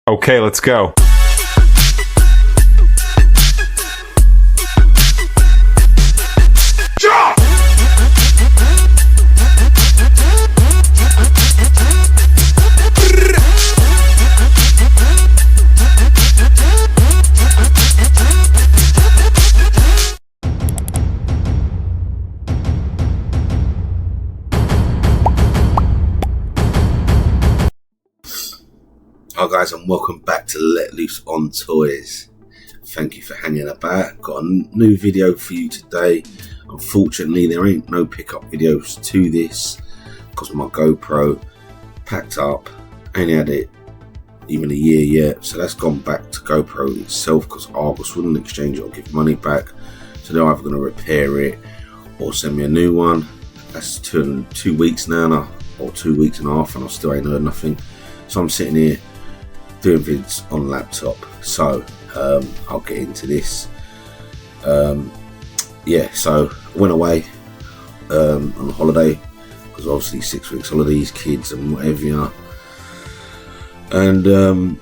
Okay, let's go. Hi guys, and welcome back to Letlooseontoys. Thank you for hanging about. Got a new video for you today. Unfortunately, there ain't no pickup videos to this because my GoPro packed up. Ain't had it even a year yet, so that's gone back to GoPro itself because Argos wouldn't exchange it or give money back. So they're either going to repair it or send me a new one. That's two weeks now, or 2 weeks and a half, and I still ain't heard nothing. So I'm sitting here doing vids on laptop, so I'll get into this. Yeah, so I went away on holiday because obviously 6 weeks holidays, kids and whatever, and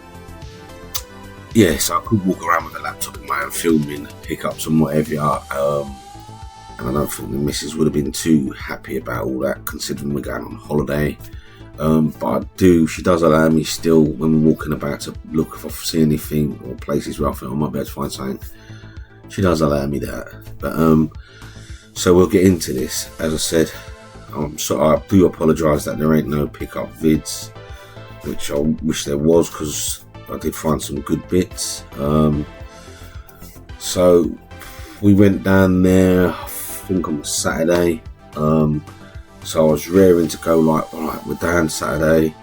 yeah, so I could walk around with a laptop in my hand filming pickups and whatever, and I don't think the missus would have been too happy about all that considering we're going on holiday. But she does allow me still when we're walking about to look if I see anything or places where I think I might be able to find something. She does allow me that. But so we'll get into this. As I said, I do apologise that there ain't no pickup vids, which I wish there was because I did find some good bits. So we went down there, I think on Saturday. So I was raring to go, like, alright, we're down Saturday.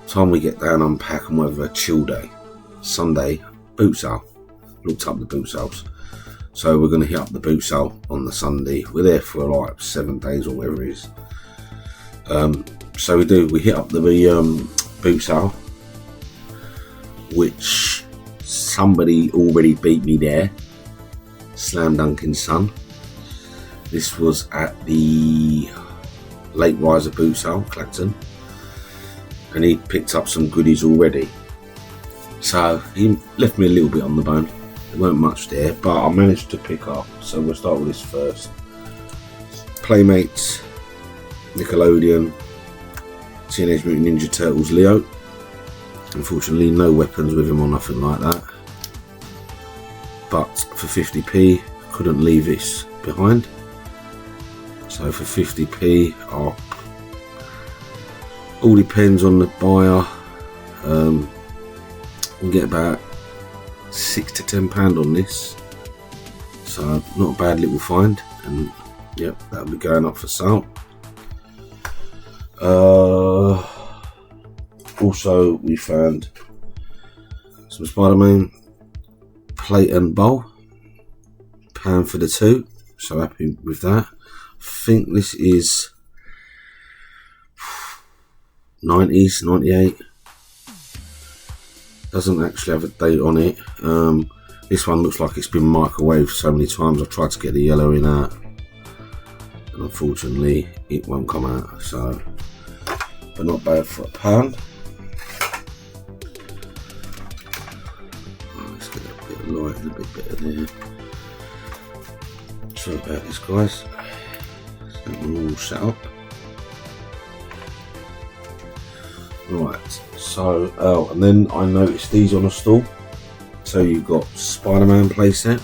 Time we get down, unpack, and we'll have a chill day. Sunday, boot sale. Looked up the boot sales. So we're going to hit up the boot sale on the Sunday. We're there for like 7 days or whatever it is. So we hit up the boot sale, which somebody already beat me there. Slam Dunkin' Son. This was at the Late Riser boot sale, Clacton, and he picked up some goodies already. So he left me a little bit on the bone. There weren't much there, but I managed to pick up. So we'll start with this first. Playmates, Nickelodeon, Teenage Mutant Ninja Turtles Leo. Unfortunately, no weapons with him or nothing like that. But for 50p, couldn't leave this behind. So for 50p, all depends on the buyer. We get about £6 to £10 on this, so not a bad little find. And yep, that'll be going up for sale. Also, we found some Spider-Man plate and bowl, £1 for the two. So happy with that. I think this is 90s, 98. Doesn't actually have a date on it. This one looks like it's been microwaved so many times. I've tried to get the yellow in out, and unfortunately it won't come out. So, but not bad for £1. Let's get a bit of light and a bit better there. Sorry about this, guys. We're all set up. Right, so and then I noticed these on a stall. So you've got Spider-Man playset,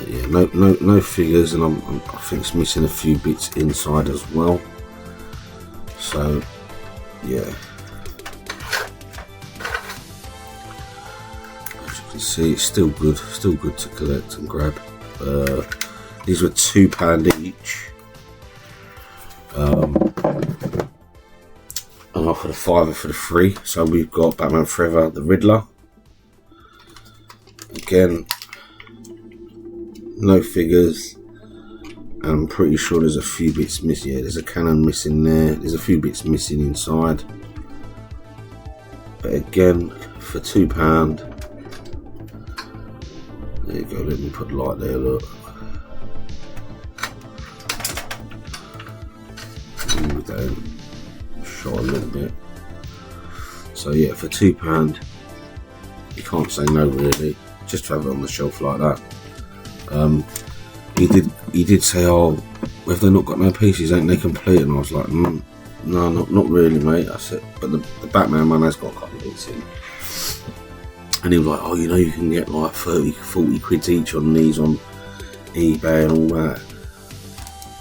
yeah, no figures, and I think it's missing a few bits inside as well. So yeah. See, it's still good to collect and grab. These were £2 each, and I offered a £5 for the free. So we've got Batman Forever, the Riddler. Again, no figures. I'm pretty sure there's a few bits missing. Yeah, there's a cannon missing there. There's a few bits missing inside. But again, for £2. There you go, let me put light there, look. going short a little bit. So yeah, for £2 you can't say no really, just to have it on the shelf like that. He did say, oh, if they've not got no pieces, ain't they complete? And I was like, no, not really, mate. I said, but the Batman one has got a couple of bits in. And he was like, oh, you know, you can get like 30-40 quid each on these on eBay and all that.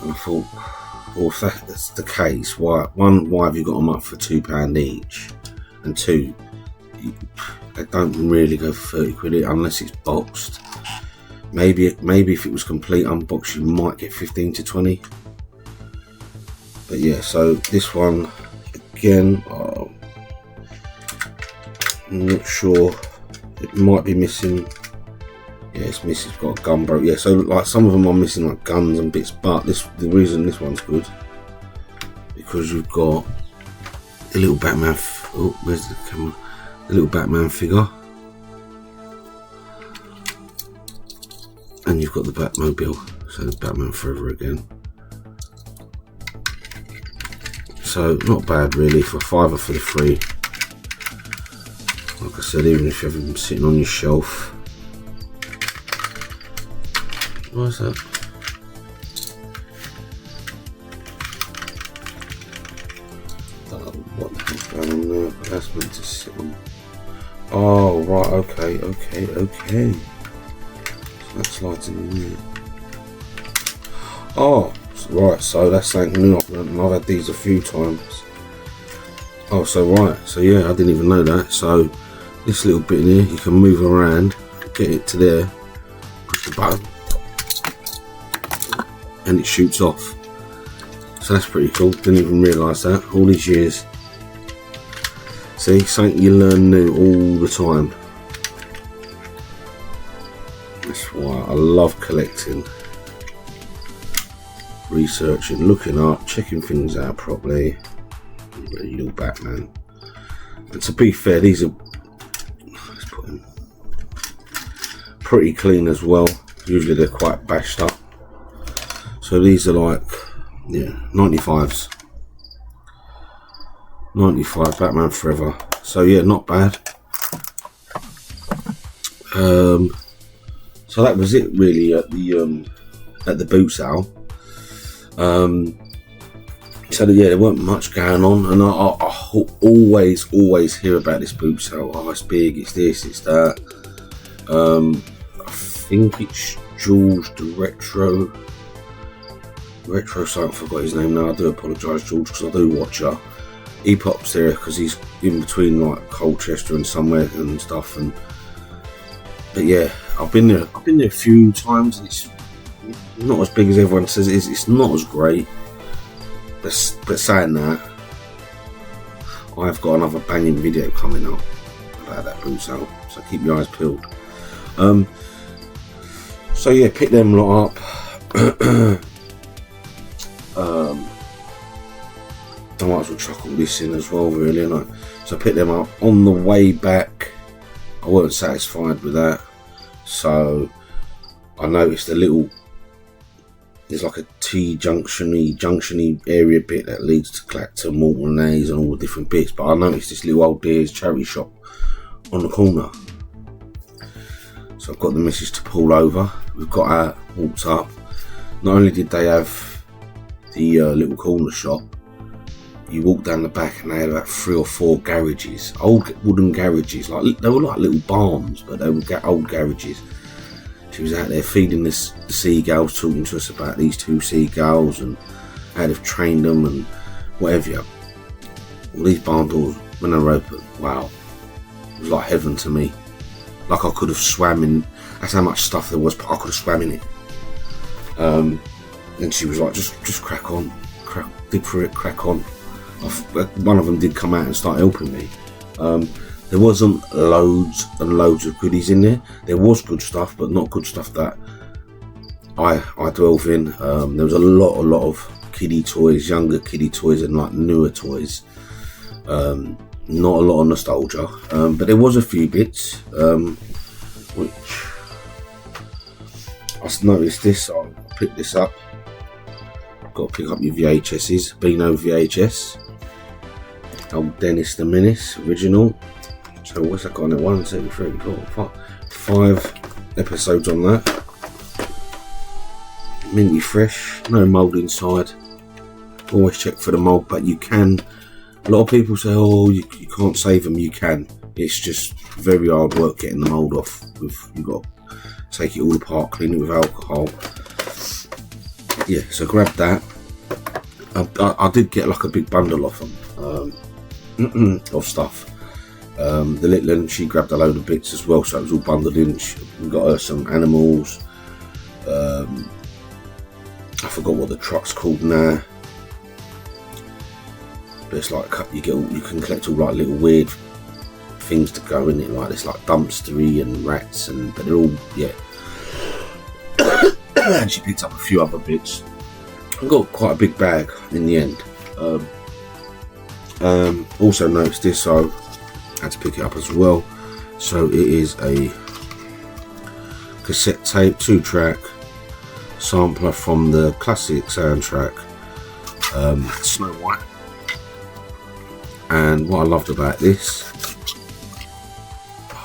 And I thought, well, if that's the case, why have you got them up for £2 each? And two, they don't really go for 30 quid unless it's boxed. Maybe if it was complete unboxed, you might get 15 to 20. But yeah, so this one again, I'm not sure. It might be missing. Yeah, it's missing. It's got a gun broke. Yeah, so like some of them are missing like guns and bits. But the reason this one's good because you've got the little Batman. Oh, where's the camera? The little Batman figure, and you've got the Batmobile. So the Batman Forever again. So not bad really for £5 for the free. Like I said, even if you have them sitting on your shelf. What is that? Don't know what the hell's going on there, but that's meant to sit on. Oh right, okay. So that slides in there. Oh, right, so that's something new. I've had these a few times. Oh, so right, so yeah, I didn't even know that. So this little bit in here, you can move around, get it to there, push the button, and it shoots off. So that's pretty cool. Didn't even realise that all these years. See, something you learn new all the time. That's why I love collecting, researching, looking up, checking things out properly. Little Batman. And to be fair, these are, let's put in, pretty clean as well. Usually they're quite bashed up. So these are like, yeah, 95s. 95 Batman Forever. So yeah, not bad. So that was it really at the boot sale. So yeah, there weren't much going on, and I always hear about this boot sale. Oh, it's big, it's this, it's that. I think it's George the Retro site. I forgot his name now. I do apologise, George, because I do watch her. He pops there because he's in between like Colchester and somewhere and stuff. But yeah, I've been there a few times. It's not as big as everyone says it is. It's not as great. But saying that, I've got another banging video coming up about that boot sale, so keep your eyes peeled. So yeah, pick them lot up. I might as well chuck all this in as well, really. So I picked them up on the way back. I wasn't satisfied with that, so I noticed there's like a junctiony area bit that leads to Clacton, Morton A's and all the different bits. But I noticed this little old dear's charity shop on the corner. So I've got the missus to pull over. We've got out, walked up. Not only did they have the little corner shop, you walk down the back and they had about 3 or 4 garages, old wooden garages. Like they were like little barns, but they were old garages. She was out there feeding the seagulls, talking to us about these 2 seagulls and how they've trained them and whatever. All these barn doors, when they were open, wow, it was like heaven to me. Like I could have swam in. That's how much stuff there was, but I could have swam in it. And she was like, just crack on, dig for it, crack on. One of them did come out and start helping me. There wasn't loads and loads of goodies in there. There was good stuff, but not good stuff that I delve in. There was a lot of kiddie toys, younger kiddie toys and like newer toys. Not a lot of nostalgia, but there was a few bits which I noticed this. So I picked this up. got to pick up your VHSs. Beano VHS. Old Dennis the Menace original. So what's that got on it? 1, 2, 3, 4, 5 episodes on that. Minty fresh, no mould inside. Always check for the mould, but you can. A lot of people say, oh, you can't save them. You can. It's just very hard work getting the mould off. You've got to take it all apart, clean it with alcohol. Yeah, so grab that. I did get like a big bundle off them of stuff. The little one, she grabbed a load of bits as well, so it was all bundled in. We got her some animals. I forgot what the truck's called now, but it's like you can collect all like little weird things to go in it, like it's like dumpstery and rats, but they're all, yeah. And she picked up a few other bits. I got quite a big bag in the end. Also noticed this, so I had to pick it up as well. So it is a cassette tape 2-track sampler from the classic soundtrack, Snow White. And what I loved about this,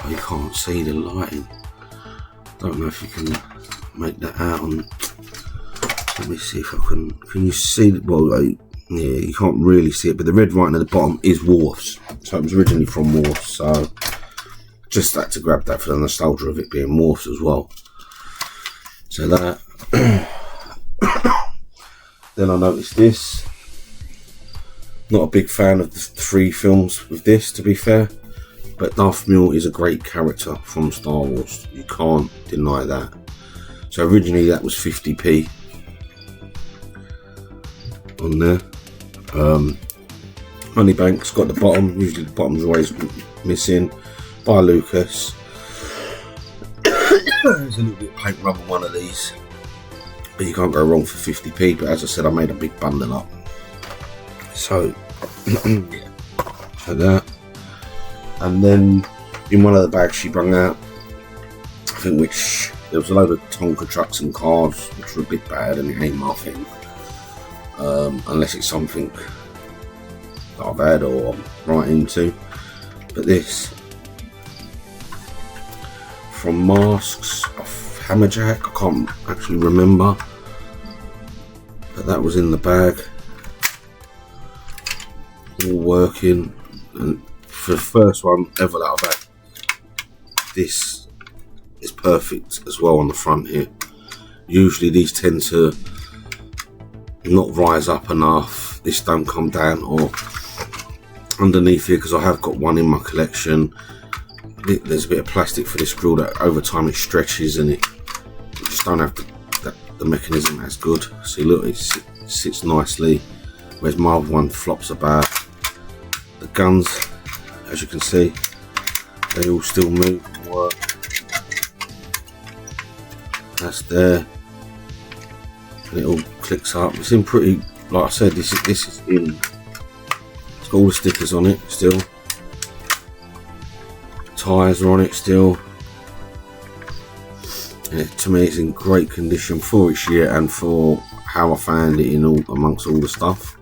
you can't see the lighting. Don't know if you can make that out on. Let me see if I can. Can you see it? Well, yeah, you can't really see it, but the red writing at the bottom is Wharfs. So it was originally from Wharfs. So just had to grab that for the nostalgia of it being Wharfs as well. So that. Then I noticed this. Not a big fan of the 3 films with this, to be fair, but Darth Maul is a great character from Star Wars. You can't deny that. So originally that was 50p on there. Moneybank's got the bottom. Usually the bottom's always missing. By Lucas. There's a little bit of paint rub on one of these, but you can't go wrong for 50p. But as I said, I made a big bundle up. So yeah, so that. And then in one of the bags she brought out, I think, which there was a load of Tonka trucks and cars, which were a bit bad, and it ain't my thing. Unless it's something that I've had or I'm right into. But this, from Masks of Hammerjack, I can't actually remember, but that was in the bag, all working. And for the first one ever that I've had, this is perfect as well on the front here. Usually these tend to not rise up enough, this don't come down or underneath here, because I have got one in my collection. There's a bit of plastic for this grill that over time it stretches, and it just don't have the mechanism as good. See, look, it sits nicely, whereas my other one flops about. The guns, as you can see, they all still move and work. That's there, and it all clicks up. It's in pretty, like I said, this is in. It's got all the stickers on it still. Tyres are on it still. And to me, it's in great condition for its year and for how I found it in amongst all the stuff.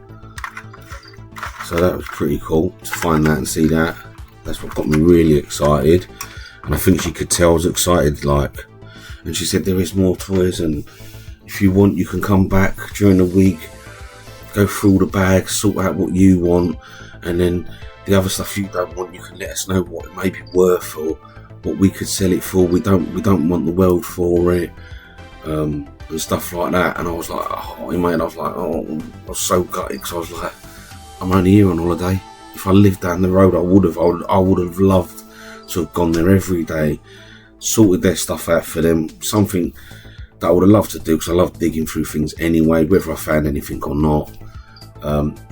So that was pretty cool to find that and see that. That's what got me really excited, and I think she could tell I was excited. Like, and she said there is more toys, and if you want, you can come back during the week, go through all the bags, sort out what you want, and then the other stuff you don't want, you can let us know what it may be worth or what we could sell it for. We don't want the world for it, and stuff like that. And I was like, oh mate, I was so gutted, because I was like, I'm only here on holiday. If I lived down the road, I would have loved to have gone there every day, sorted their stuff out for them. Something that I would have loved to do, because I love digging through things anyway, whether I found anything or not.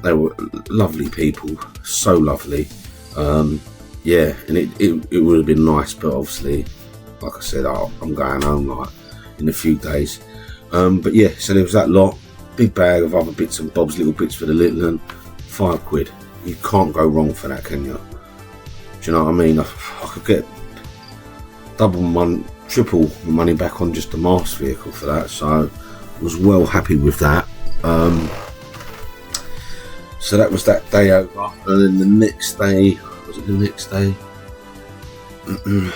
They were lovely people, so lovely. Yeah, and it would have been nice, but obviously, like I said, I'm going home like in a few days. But yeah, so there was that lot, big bag of other bits and bobs, little bits for the little one. £5. You can't go wrong for that, can you? Do you know what I mean? I could get triple the money back on just the mask vehicle for that, so I was well happy with that. So that was that day over, and then the next day, was it the next day? I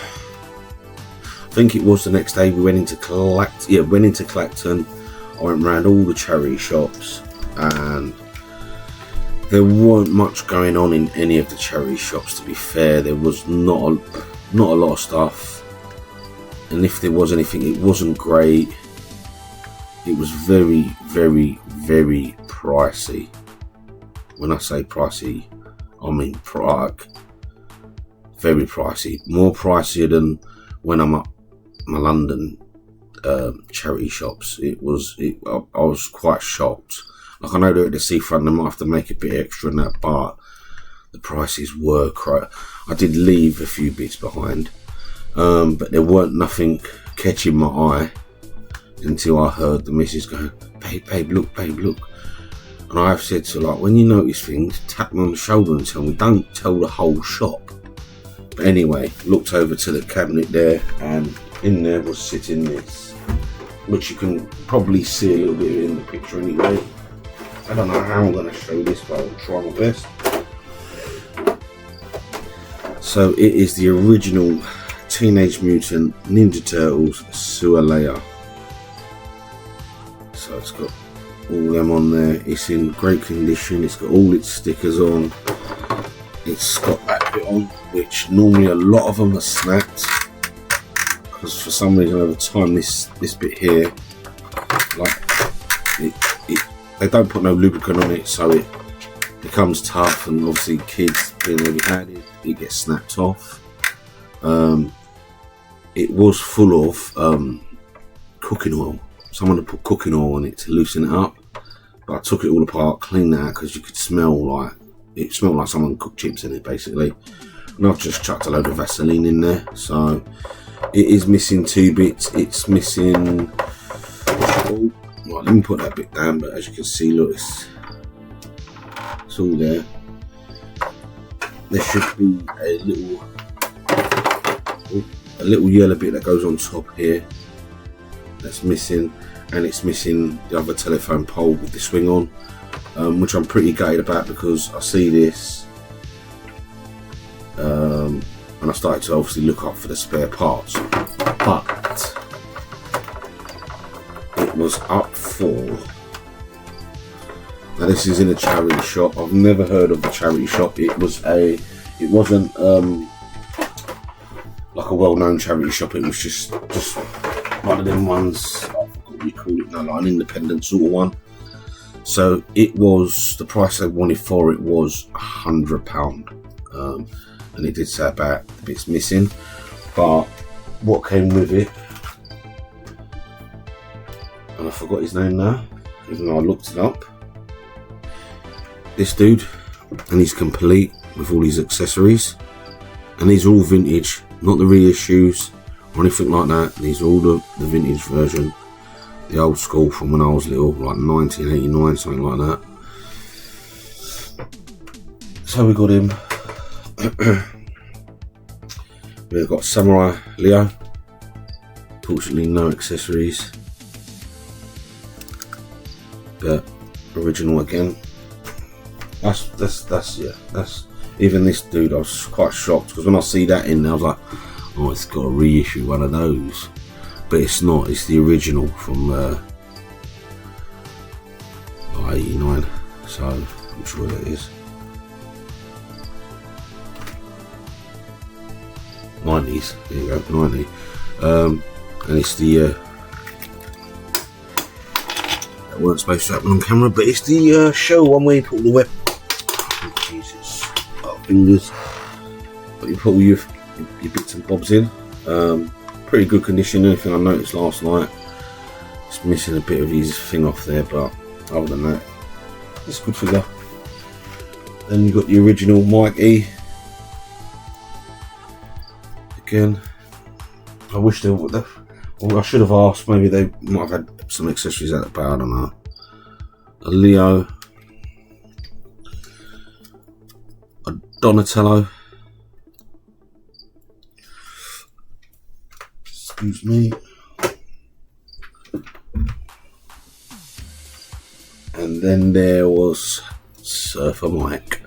think it was the next day. We went into Clacton. I went around all the charity shops, and there weren't much going on in any of the charity shops. To be fair, there was not a lot of stuff, and if there was anything, it wasn't great. It was very, very, very pricey. When I say pricey, I mean very pricey. More pricier than when I'm at my London charity shops. I was quite shocked. Like, I know they're at the seafront, they might have to make a bit extra in that, but the prices were I did leave a few bits behind, but there weren't nothing catching my eye until I heard the missus go, babe, look, babe, look. And I have said to her, like, when you notice things, tap me on the shoulder and tell me, don't tell the whole shop. But anyway, looked over to the cabinet there, and in there was sitting this, which you can probably see a little bit in the picture anyway. I don't know how I'm going to show this, but I'll try my best. So it is the original Teenage Mutant Ninja Turtles sewer layer. So it's got all them on there. It's in great condition. It's got all its stickers on. It's got that bit on, which normally a lot of them are snapped, because for some reason over time this bit here, like they don't put no lubricant on it, so it becomes tough, and obviously kids being heavy handed, it gets snapped off. It was full of cooking oil. Someone had put cooking oil on it to loosen it up, but I took it all apart, cleaned that, because you could smell it smelled like someone cooked chips in it basically. And I've just chucked a load of Vaseline in there. So it is missing two bits. It's missing, right, let me put that bit down, but as you can see, look, it's all there. There should be a little yellow bit that goes on top here that's missing, and it's missing the other telephone pole with the swing on, which I'm pretty gutted about, because I see this and I started to obviously look up for the spare parts, but it was up for, now this is in a charity shop. I've never heard of the charity shop. It wasn't like a well-known charity shop. It was just one of them ones, I forgot what you call it now, like an independent sort of one. So it was, the price they wanted for it was £100, and it did say about the bits missing, but what came with it, and I forgot his name now, even though I looked it up, this dude, and he's complete with all his accessories, and these are all vintage, not the reissues or anything like that. These are all the vintage version, the old school from when I was little, like 1989, something like that. So we got him. We've got Samurai Leo. Fortunately, no accessories, but original again. That's even this dude, I was quite shocked, because when I see that in there, I was like, oh, it's got a reissue one of those, but it's not. It's the original from 89, so I'm sure that is 90s. There you go, 90. And it's the that weren't supposed to happen on camera, but it's the show one where you put all the web. Oh, Jesus, fingers. But you put all your bits and bobs in. Pretty good condition. The only thing I noticed last night, it's missing a bit of his thing off there, but other than that, it's a good figure. Then you've got the original Mikey. Again, I wish they would have, well, I should have asked, maybe they might have had some accessories at the bar, I don't know. A Leo, a Donatello, excuse me, And then there was Surfer Mike,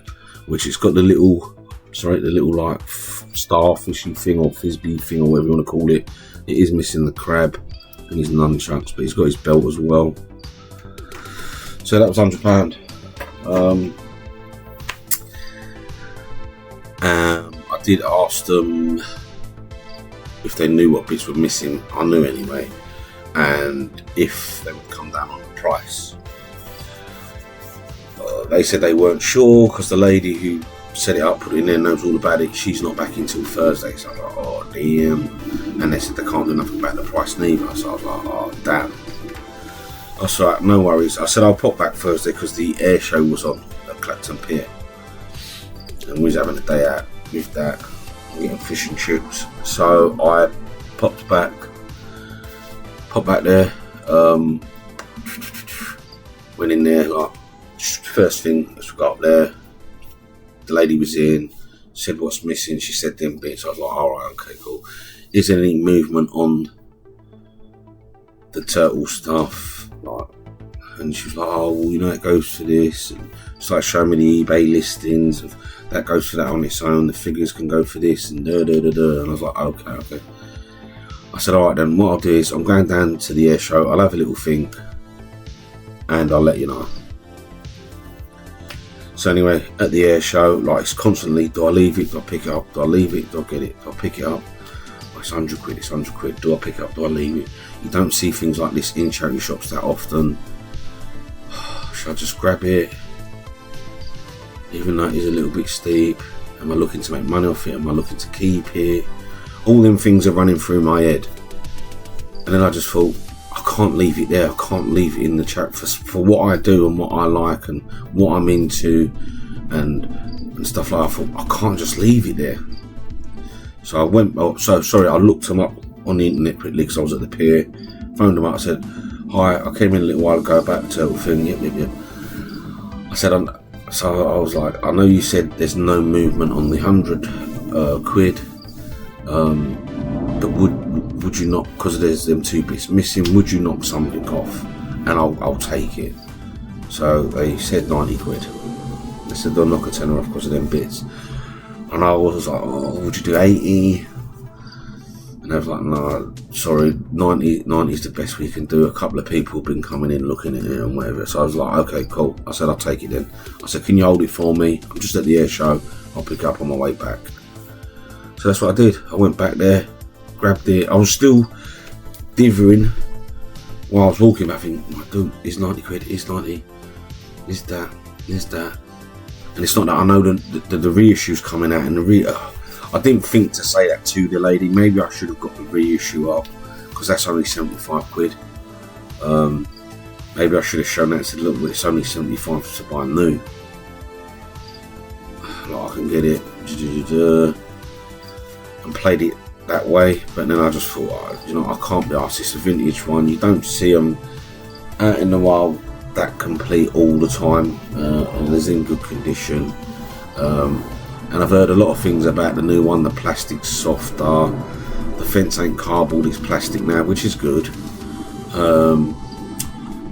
which has got the little like starfishy thing or frisbee thing or whatever you want to call it. It is missing the crab and his nunchucks, but he's got his belt as well. So that was £100. I did ask them if they knew what bits were missing. I knew anyway, and if they would come down on the price. They said they weren't sure because the lady who set it up, put it in there, knows all about it. She's not back until Thursday, so I was like, oh damn. And they said they can't do nothing about the price neither, so I was like, oh damn. I was like, no worries. I said I'll pop back Thursday because the air show was on at Clacton Pier, and we was having a day out with that, getting fish and chips. So I popped back there, went in there, like, first thing as we got up there, the lady was in, said what's missing, she said them bits. I was like, alright, okay, cool. Is there any movement on the turtle stuff? Like, and she was like, oh, well, you know, it goes for this. And it's like showing me the eBay listings of that goes for that on its own, the figures can go for this, and da da da da. And I was like, okay. I said, alright then, what I'll do is I'm going down to the air show, I'll have a little think, and I'll let you know. So anyway, at the air show, like, it's constantly, do I leave it, do I pick it up, do I leave it, do I get it, do I pick it up? It's 100 quid, it's 100 quid, do I pick it up, do I leave it? You don't see things like this in charity shops that often. Should I just grab it? Even though it is a little bit steep, am I looking to make money off it, am I looking to keep it? All them things are running through my head. And then I just thought, I can't leave it there, I can't leave it in the chat for what I do and what I like and what I'm into and stuff like that. I thought, I can't just leave it there. So I went, I looked them up on the internet quickly because I was at the pier, phoned them up, I said, hi, I came in a little while ago about the turtle thing, yep. I said, so I was like, I know you said there's no movement on the 100 quid, but would you not, because there's them two bits missing, would you knock something off and I'll take it? So they said 90 quid. They said they'll knock a tenner off because of them bits. And I was like, oh, would you do 80? And I was like, no, sorry, 90 is the best we can do. A couple of people have been coming in looking at it and whatever. So I was like, okay, cool. I said, I'll take it then. I said, can you hold it for me? I'm just at the air show. I'll pick it up on my way back. So that's what I did. I went back there, grabbed it. I was still dithering while I was walking back, thinking, my dude, it's 90 quid, it's 90. Is that? And it's not that I know the reissue's coming out, and I didn't think to say that to the lady. Maybe I should have got the reissue up because that's only 75 quid. Maybe I should have shown that and said, look, it's only 75 to buy new. Like, I can get it and played it that way, but then I just thought, I can't be arsed. It's a vintage one. You don't see them out in the wild that complete all the time, and it's in good condition. And I've heard a lot of things about the new one. The plastic's softer, the fence ain't cardboard, it's plastic now, which is good.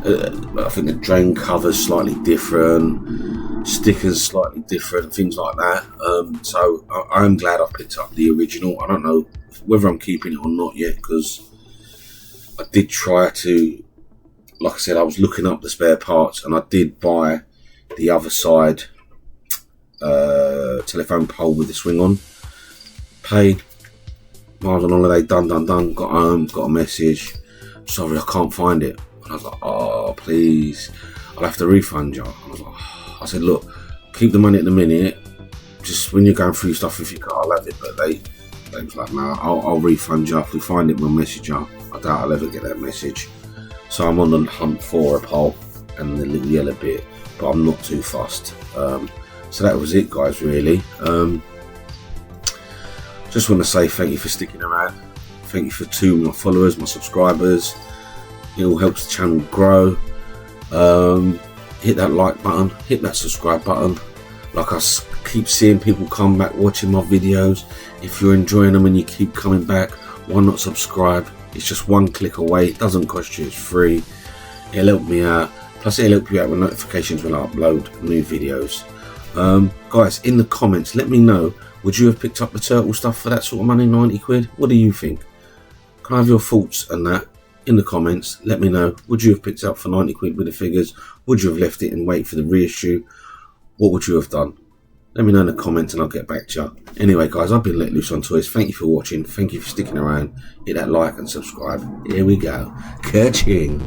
I think the drain cover's slightly different, stickers slightly different, things like that. So I'm glad I've picked up the original. I don't know whether I'm keeping it or not yet, because I did try to, like I said, I was looking up the spare parts, and I did buy the other side telephone pole with the swing on. Paid. I was on holiday, done. Got home, got a message. Sorry, I can't find it. And I was like, oh, please, I'll have to refund you. I said, look, keep the money at the minute. Just when you're going through stuff, if you can't, I'll have it. But they was like, no, I'll refund you. If we find it, we'll message you. I doubt I'll ever get that message. So I'm on the hunt for a pole and the little yellow bit, but I'm not too fussed. So that was it, guys, really. Just want to say thank you for sticking around. Thank you for my followers, my subscribers. It all helps the channel grow. Hit that like button, hit that subscribe button. Like, I keep seeing people come back watching my videos. If you're enjoying them and you keep coming back, why not subscribe? It's just one click away. It doesn't cost you, it's free. It'll help me out. Plus it'll help you out with notifications when I upload new videos. Guys, in the comments, let me know, would you have picked up the turtle stuff for that sort of money, 90 quid? What do you think? Can I have your thoughts on that in the comments? Let me know, would you have picked it up for 90 quid with the figures? Would you have left it and wait for the reissue? What would you have done? Let me know in the comments and I'll get back to you. Anyway guys, I've been Let Loose on Toys. Thank you for watching. Thank you for sticking around. Hit that like and subscribe. Here we go. Ka-ching.